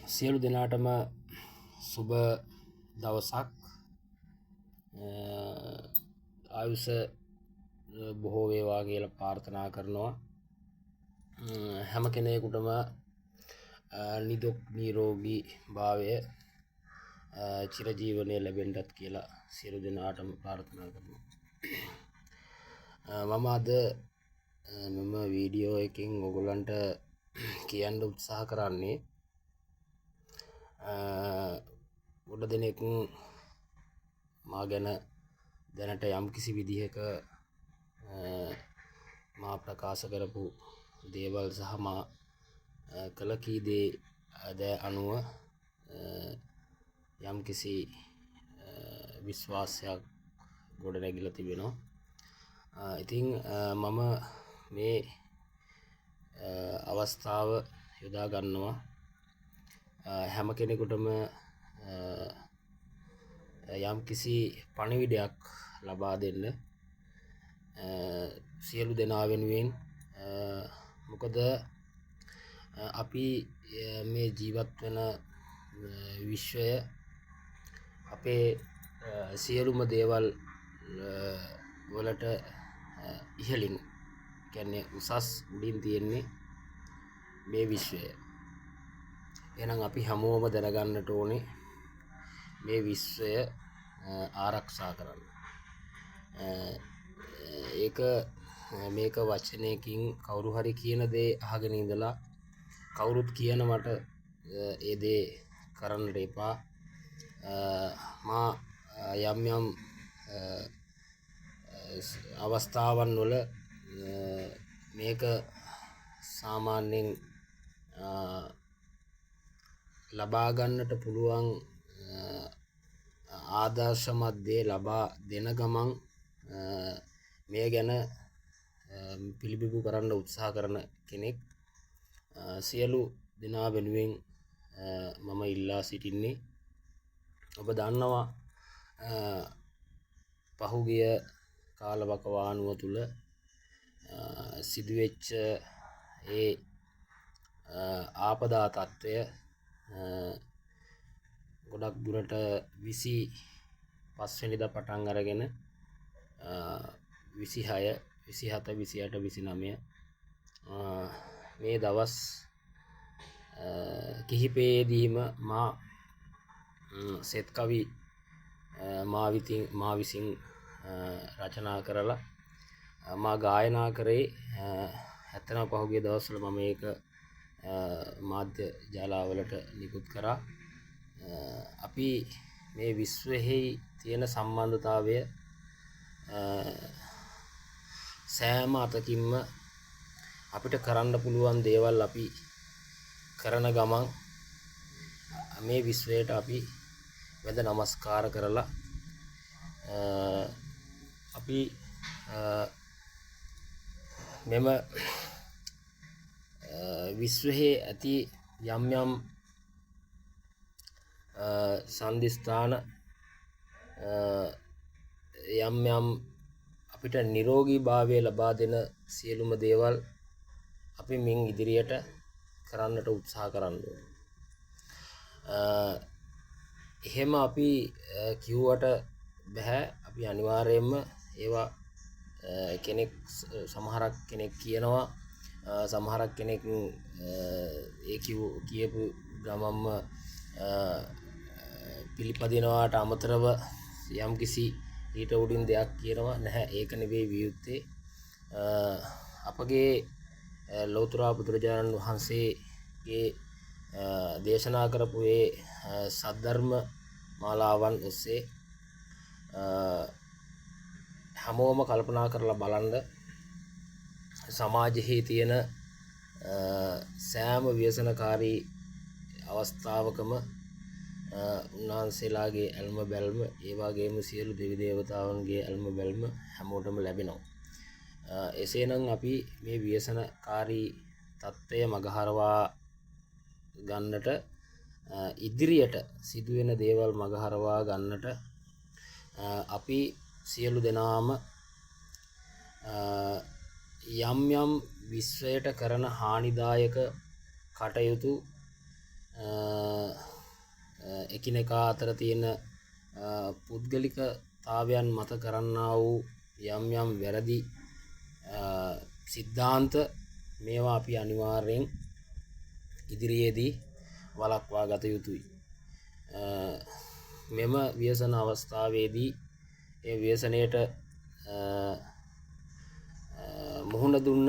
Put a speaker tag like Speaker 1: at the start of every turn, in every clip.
Speaker 1: සියලු දෙනාටම සුබ දවසක්. ආයුෂ බොහෝ වේවා කියලා ප්‍රාර්ථනා කරනවා. හැම කෙනෙකුටම නිදුක් නිරෝගී භාවය චිරජීවනයේ ලැබෙන්නත් කියලා සියලු දෙනාටම ප්‍රාර්ථනා කරනවා. මම අද මෙම වීඩියෝ එකකින් ඔයගොල්ලන්ට කියන්න උත්සාහ කරන්නේ ගොඩ දෙනෙක් මා ගැන දැනට යම් කිසි විදිහක මා ප්‍රකාශ කරපු දේවල් සහ මා කළ කී දේ අනුව යම් කිසි විශ්වාසයක් ගොඩ නැගිලා තිබෙනවා. ඉතින් මම මේ අවස්ථාව යොදා ගන්නවා හැම කෙනෙකුටම යම් කිසි පණිවිඩයක් ලබා දෙන්න සියලු දෙනා වෙනුවෙන්. මොකද අපි මේ ජීවත් වෙන විශ්වය අපේ සියලුම දේවල් වලට ඉහළින් කියන්නේ උසස් උඩින් තියෙන්නේ මේ විශ්වය. එහෙනම් අපි හැමෝම දැනගන්නට ඕනේ මේ විශ්වය ආරක්ෂා කරන්න. මේක වචනයකින් කවුරු හරි කියන දේ අහගෙන ඉඳලා කවුරුත් කියන මට ඒ දේ කරන්නට එපා. මා යම් අවස්ථාවන් වල මේක සාමාන්‍යයෙන් ලබා ගන්නට පුළුවන් ආදර්ශමත් දේ ලබා දෙන ගමන් මේ ගැන පිළිබිඹු කරන්න උත්සාහ කරන කෙනෙක්. සියලු දෙනා වෙනුවෙන් මම ඉල්ලා සිටින්නේ, ඔබ දන්නවා පහුගිය කාලවකවානුව තුළ සිදුවෙච්ච ඒ ආපදා තත්ත්වය ගොඩක් දුරට 25 වෙනිදා පටන් අරගෙන 26 27 28 29 මේ දවස් කිහිපයේදීම මා සෙත් කවි මා විසින් රචනා කරලා මා ගායනා කරේ. ඇත්තම පහුගිය දවස්වල මම ඒක මාධ්‍ය ජාලාවලට නිකුත් කරා. අපි මේ විශ්වයෙහි තියෙන සම්බන්ධතාවය සෑම අතකින්ම අපිට කරන්න පුළුවන් දේවල් අපි කරන ගමන් මේ විශ්වයට අපි වැඳ නමස්කාර කරලා අපි මෙම විශ්වයේ ඇති යම් සන්දිස්ථාන යම් අපිට නිරෝගී භාවය ලබා දෙන සියලුම දේවල් අපි මින් ඉදිරියට කරන්නට උත්සාහ කරන්න ඕනේ. එහෙම අපි කිව්වට බෑ. අපි අනිවාර්යයෙන්ම ඒවා සමහරක් කෙනෙක් කියනවා, සමහරක් කෙනෙක් ඒ කියපු ගමම්ම පිළිපදිනවාට අමතරව යම් කිසි ඊට උඩින් දෙයක් කියනවා. නැහැ, ඒක නෙවෙයි විය යුත්තේ. අපගේ ලෞතර බුදුරජාණන් වහන්සේගේ දේශනා කරපු ඒ සද්ධර්ම මාලාවන් ඔස්සේ හැමෝම කල්පනා කරලා බලන්න. සමාජයේ තියෙන සෑම ව්‍යසනකාරී අවස්ථාවකම උන්වහන්සේලාගේ ඇල්ම බැල්ම, ඒ වගේම සියලු දෙවි දේවතාවුන්ගේ ඇල්ම බැල්ම හැමෝටම ලැබෙනවා. එසේනම් අපි මේ ව්‍යසනකාරී තත්ත්වය මගහරවා ගන්නට, ඉදිරියට සිදුවෙන දේවල් මගහරවා ගන්නට අපි සියලු දෙනාම යම් විශ්වයට කරන හානිදායක කටයුතු එකිනෙකා අතර තියෙන පුද්ගලිකතාවයන් මත කරන්නා වූ යම් යම් වැරදි සිද්ධාන්ත මේවා අපි අනිවාර්යෙන් ඉදිරියේදී වළක්වා ගත යුතුයි. මෙම ව්‍යසන අවස්ථාවේදී ඒ ව්‍යසනයට මුහුණ දුන්න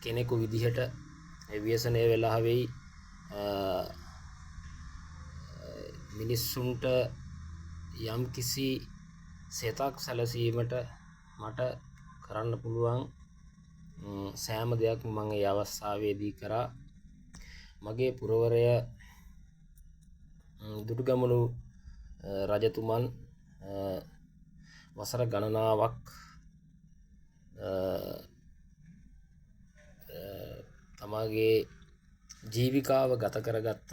Speaker 1: කෙනෙකු විදිහට ඒ ව්‍යසනය වෙලා වෙයි මිනිස්සුන්ට යම් කිසි සෙතක් සැලසීමට මට කරන්න පුළුවන් සෑම දෙයක්ම මම ඒ අවස්ථාවේදී කරා. මගේ පුරවරය දුටුගැමුණු රජතුමන් වසර ගණනාවක් තමාගේ ජීවිකාව ගත කරගත්ත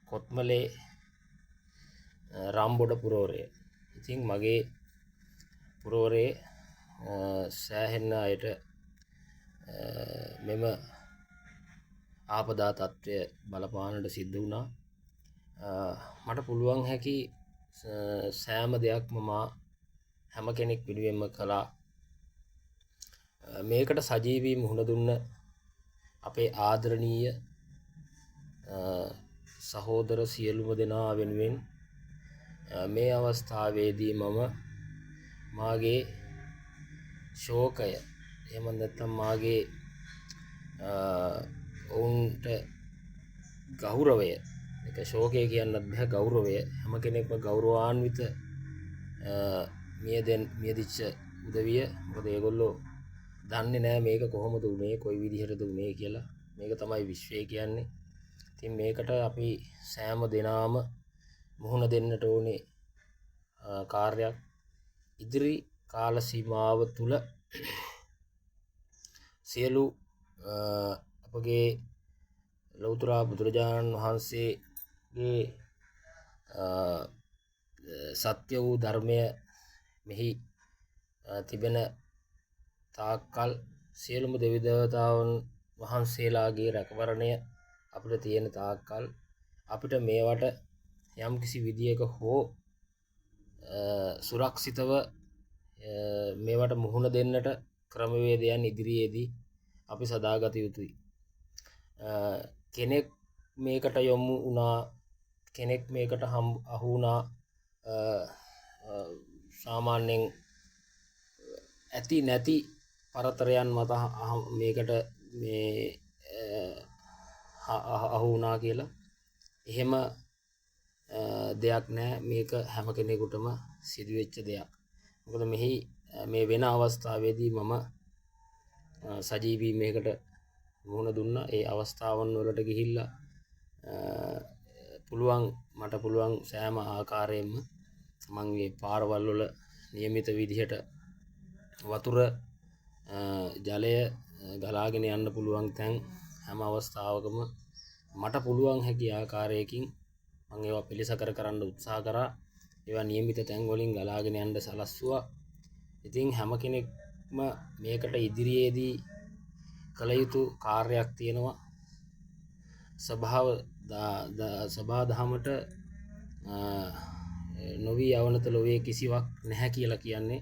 Speaker 1: කොත්මලේ රම්බොඩ පුරවරය. ඉතින් මගේ පුරවරේ සෑහෙන්න අයට මෙම ආපදා තත්ත්වය බලපානට සිද්ධ වුණා. මට පුළුවන් හැකි සෑම දෙයක්ම මා හැම කෙනෙක් පිළිවෙම කළා. මේකට සජීවී මුහුණ දුන්න අපේ ආදරණීය සහෝදර සියලුම දෙනා වෙනුවෙන් මේ අවස්ථාවේදී මම මාගේ ශෝකය එහෙම නැත්නම් මාගේ ඔවුන්ට ගෞරවය, ඒක ශෝකය කියන්නත් බෑ, ගෞරවය, හැම කෙනෙක්ම ගෞරවාන්විත මියදිච්ච උදවිය. මොකද ඒගොල්ලෝ දන්නේ නැහැ මේක කොහොමද වුනේ, කොයි විදිහටද වුනේ කියලා. මේක තමයි විශ්වය කියන්නේ. ඉතින් මේකට අපි සෑම දෙනාම මුහුණ දෙන්නට ඕනේ කාර්යයක්. ඉදිරි කාල සීමාව තුල සියලු අපගේ ලෞතර බුදුරජාණන් වහන්සේගේ සත්‍ය වූ ධර්මය මෙහි තිබෙන තාක්කල් සියලුම දෙවි දේවතාවුන් වහන්සේලාගේ රැකවරණය අපිට තියෙන තාක්කල් අපිට මේවට යම් කිසි විදියක හෝ සුරක්ෂිතව මේවට මුහුණ දෙන්නට ක්‍රමවේදයන් ඉදිරියේදී අපි සදාගත යුතුයි. කෙනෙක් මේකට යොමු වුණා, කෙනෙක් මේකට අහු වුණා, සාමාන්‍යයෙන් ඇති නැති පරතරයන් මත මේකට මේ අහු වුණා කියලා එහෙම දෙයක් නැහැ. මේක හැම කෙනෙකුටම සිදුවෙච්ච දෙයක්. මොකද මෙහි මේ වෙන අවස්ථාවේදී මම සජීවී මේකට මුහුණ දුන්නා. ඒ අවස්ථාවන් වලට ගිහිල්ලා මට පුළුවන් සෑම ආකාරයෙන්ම මම මේ පාරවල් වල નિયમિત විදිහට වතුර ජලය ගලාගෙන යන්න පුළුවන් තැන් හැම අවස්ථාවකම මට පුළුවන් හැකි ආකාරයකින් මම ඒවා පිළිසකර කරන්න උත්සාහ කරා. ඒවා નિયમિત තැන් වලින් ගලාගෙන යන්න සලස්වුවා. ඉතින් හැම කෙනෙක්ම මේකට ඉදිරියේදී කළ යුතු කාර්යයක් තියෙනවා. සභා දහමට නොවි යවනත ලෝකයේ කිසිවක් නැහැ කියලා කියන්නේ.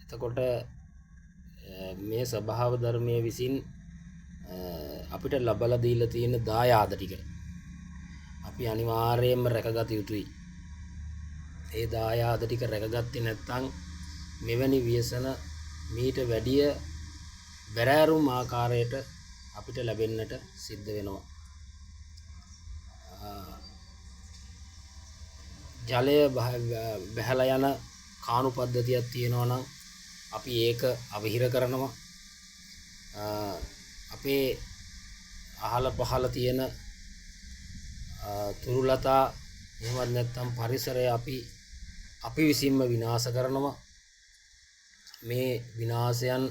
Speaker 1: එතකොට මේ ස්වභාව ධර්මයේ විසින් අපිට ලබලා දීලා තියෙන දායාද ටික අපි අනිවාර්යයෙන්ම රැකගත යුතුයි. ඒ දායාද ටික රැකගත්තේ නැත්නම් මෙවැනි ව්‍යසන මීට වැඩිය බැරෑරුම් ආකාරයට අපිට ලැබෙන්නට සිද්ධ වෙනවා. ජලය බහලා යන කාණු පද්ධතියක් තියෙනවා නම් අපි ඒක අවහිර කරනවා. අපේ අහල පහල තියෙන තුරුලතා එහෙමත් නැත්නම් පරිසරය අපි විසින්ම විනාශ කරනවා. මේ විනාශයන්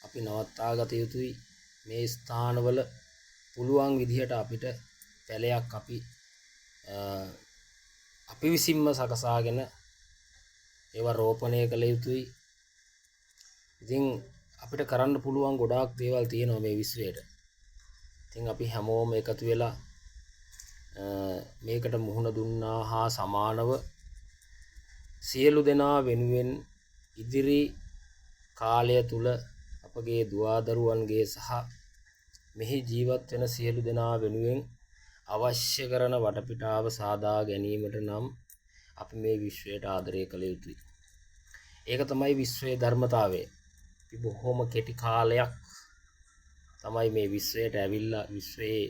Speaker 1: අපි නවත්තා ගත යුතුයි. මේ ස්ථානවල පුළුවන් විදිහට අපිට පැලයක් අපි විසින්ම සකසාගෙන ඒවා රෝපණය කළ යුතුයි. ඉතින් අපිට කරන්න පුළුවන් ගොඩාක් දේවල් තියෙනවා මේ විශ්වයට. ඉතින් අපි හැමෝම එකතු වෙලා මේකට මුහුණ දුන්නා හා සමානව සියලු දෙනා වෙනුවෙන් ඉදිරි කාලය තුල අපගේ දුවදරුවන්ගේ සහ මෙහි ජීවත් වෙන සියලු දෙනා වෙනුවෙන් අවශ්‍ය කරන වටපිටාව සාදා ගැනීමට නම් අපි මේ විශ්වයට ආදරය කළ යුතුයි. ඒක තමයි විශ්වයේ ධර්මතාවය. අපි බොහොම කෙටි කාලයක් තමයි මේ විශ්වයට ඇවිල්ලා විශ්වයේ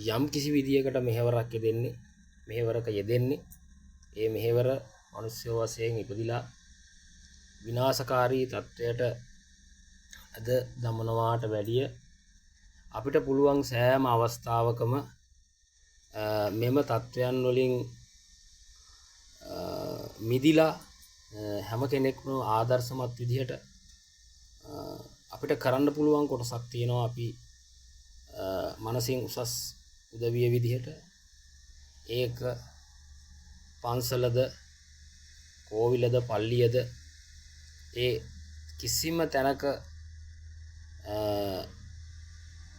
Speaker 1: යම් කිසි විදියකට මෙහෙවරක් යෙදෙන්නේ. ඒ මෙහෙවර මිනිස්සු වශයෙන් ඉපදිලා විනාශකාරී තත්වයට අද දමනවාට වැඩිය අපිට පුළුවන් සෑම අවස්ථාවකම මෙම තත්වයන් වලින් මිදිලා හැම කෙනෙක්ම ආදර්ශමත් විදිහට අපිට කරන්න පුළුවන් කොටසක් තියෙනවා. අපි මනසින් උසස් උදවිය විදිහට ඒක පන්සලද කෝවිලද පල්ලියද ඒ කිසිම තැනක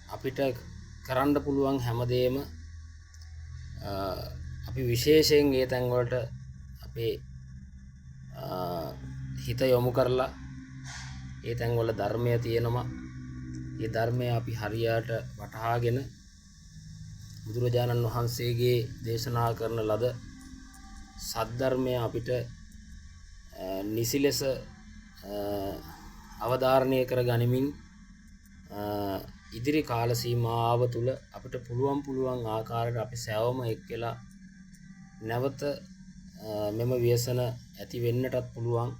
Speaker 1: අපිට කරන්න පුළුවන් හැමදේම අපි විශේෂයෙන් ඒ තැන් වලට අපේ හිත යොමු කරලා ඒ තැන් වල ධර්මය තියෙනවා. ඒ ධර්මය අපි හරියට වටහාගෙන බුදුරජාණන් වහන්සේගේ දේශනා කරන ලද සද්ධර්මය අපිට නිසි ලෙස අවධාරණය කර ගනිමින් ඉදිරි කාල සීමාව තුළ අපිට පුළුවන් ආකාරයට අපි සෑවම එක්කලා නැවත මෙම ව්‍යසන ඇති වෙන්නටත් පුළුවන්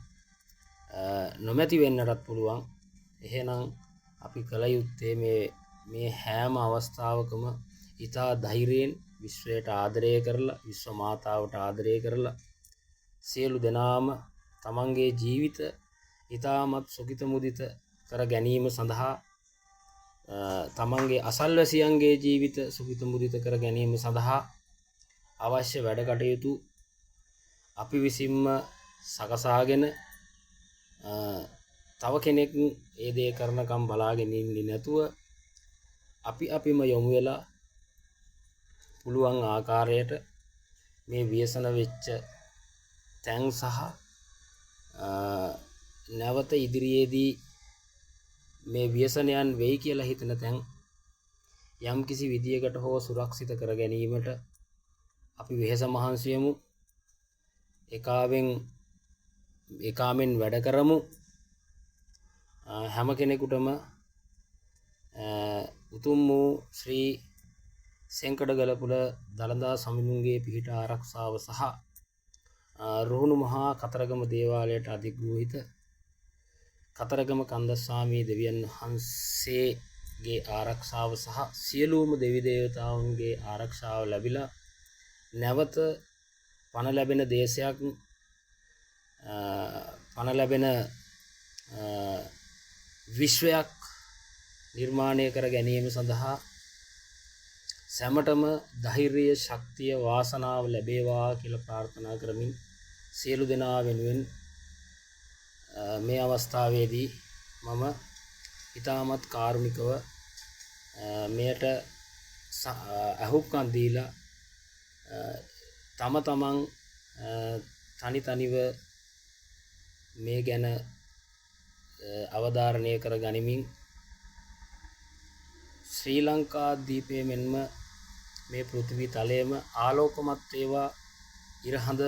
Speaker 1: නොමැති වෙන්නටත් පුළුවන්. එහෙනම් අපි කල යුත්තේ මේ හැම අවස්ථාවකම ඊතා ධෛර්යයෙන් විශ්වයට ආදරය කරලා විශ්ව මාතාවට ආදරය කරලා සියලු දෙනාම තමන්ගේ ජීවිත ඊ타මත් සුඛිත මුදිත කර ගැනීම සඳහා තමන්ගේ අසල්වැසියන්ගේ ජීවිත සුඛිත මුදිත කර ගැනීම සඳහා අවශ්‍ය වැඩ කටයුතු අපි විසින්ම සකසාගෙන තව කෙනෙක් ඒ දේ කරනකම් බලාගෙන ඉන්නේ නැතුව අපිම යොමු වෙලා පුළුවන් ආකාරයට මේ ව්‍යසන වෙච්ච තැන් සහ නැවත ඉදිරියේදී මේ ව්‍යසනයන් වෙයි කියලා හිතන තැන් යම් කිසි විදියකට හෝ සුරක්ෂිත කර ගැනීමට අපි වෙහෙස මහන්සි වෙමු. ඒකාමෙන් වැඩ කරමු. හැම කෙනෙකුටම උතුම් වූ ශ්‍රී සෙන්කඩගලපුල දළදා සමිඳුන්ගේ පිහිට ආරක්ෂාව සහ රුහුණු මහා කතරගම දේවාලයට අධිග්‍රහිත කතරගම කන්දස්වාමී දෙවියන් වහන්සේගේ ආරක්ෂාව සහ සියලුම දෙවි දේවතාවුන්ගේ ආරක්ෂාව ලැබිලා නැවත පණ ලැබෙන දේශයක් පණ ලැබෙන විශ්වයක් නිර්මාණය කර ගැනීම සඳහා සැමටම ධෛර්යය ශක්තිය වාසනාව ලැබේවා කියලා ප්‍රාර්ථනා කරමින් සියලු දෙනා වෙනුවෙන් මේ අවස්ථාවේදී මම ඊටමත් කාරුණිකව මෙයට අහුම්කම් දීලා තම තමන් තනිව මේ ගැන අවධාරණය කර ගනිමින් ශ්‍රී ලංකා දීපයේ මෙන්ම මේ පෘථිවි තලයේම ආලෝකමත් වේවා. ඉරහඳ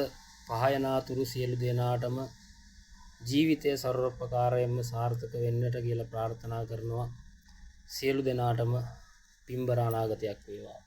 Speaker 1: පහයනාතුරු සියලු දෙනාටම ජීවිතය සර්වෝපකාරයෙන්ම සාර්ථක වෙන්නට කියලා ප්‍රාර්ථනා කරනවා. සියලු දෙනාටම පින්බර අනාගතයක් වේවා.